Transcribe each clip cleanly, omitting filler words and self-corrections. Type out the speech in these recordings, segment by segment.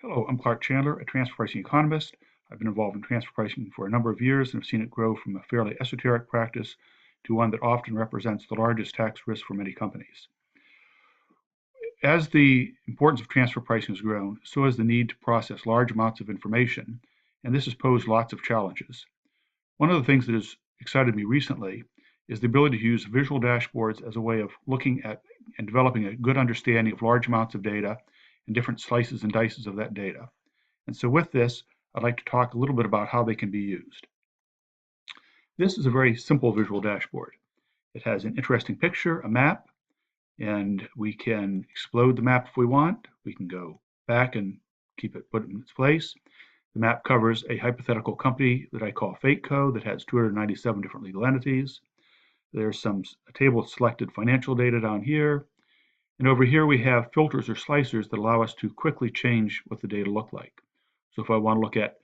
Hello, I'm Clark Chandler, a transfer pricing economist. I've been involved in transfer pricing for a number of years and have seen it grow from a fairly esoteric practice to one that often represents the largest tax risk for many companies. As the importance of transfer pricing has grown, so has the need to process large amounts of information, and this has posed lots of challenges. One of the things that has excited me recently is the ability to use visual dashboards as a way of looking at and developing a good understanding of large amounts of data and different slices and dices of that data. And so with this, I'd like to talk a little bit about how they can be used. This is a very simple visual dashboard. It has an interesting picture, a map, and we can explode the map if we want. We can go back and put it in its place. The map covers a hypothetical company that I call FateCo that has 297 different legal entities. There's a table of selected financial data down here. And over here we have filters or slicers that allow us to quickly change what the data look like. So if I want to look at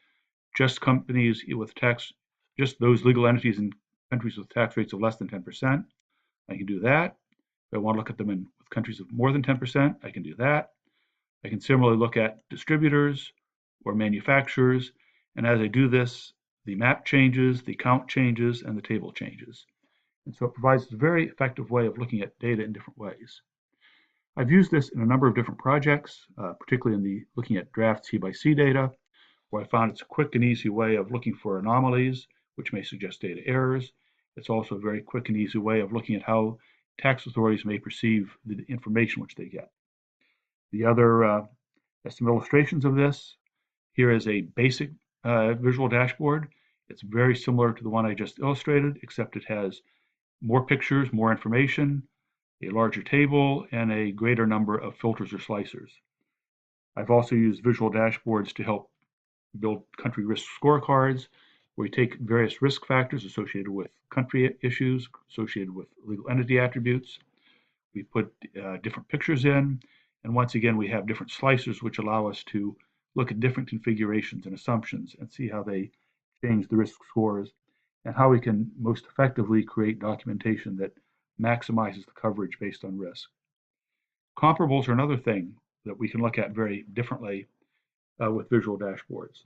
just companies with just those legal entities in countries with tax rates of less than 10%, I can do that. If I want to look at them with countries of more than 10%, I can do that. I can similarly look at distributors or manufacturers, and as I do this, the map changes, the count changes, and the table changes. And so it provides a very effective way of looking at data in different ways. I've used this in a number of different projects, particularly in looking at draft C/C data, where I found it's a quick and easy way of looking for anomalies, which may suggest data errors. It's also a very quick and easy way of looking at how tax authorities may perceive the information which they get. The other some illustrations of this. Here is a basic visual dashboard. It's very similar to the one I just illustrated, except it has more pictures, more information, a larger table, and a greater number of filters or slicers. I've also used visual dashboards to help build country risk scorecards, where we take various risk factors associated with country issues, associated with legal entity attributes. We put different pictures in, and once again, we have different slicers which allow us to look at different configurations and assumptions and see how they change the risk scores and how we can most effectively create documentation that maximizes the coverage based on risk. Comparables are another thing that we can look at very differently with visual dashboards.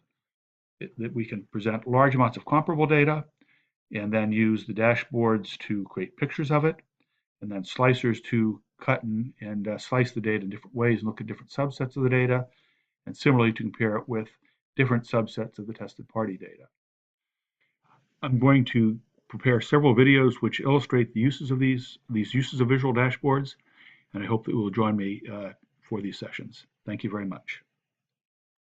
That we can present large amounts of comparable data and then use the dashboards to create pictures of it, and then slicers to cut and slice the data in different ways and look at different subsets of the data, and similarly to compare it with different subsets of the tested party data. I'm going to prepare several videos which illustrate the uses of these uses of visual dashboards, and I hope that you will join me for these sessions. Thank you very much.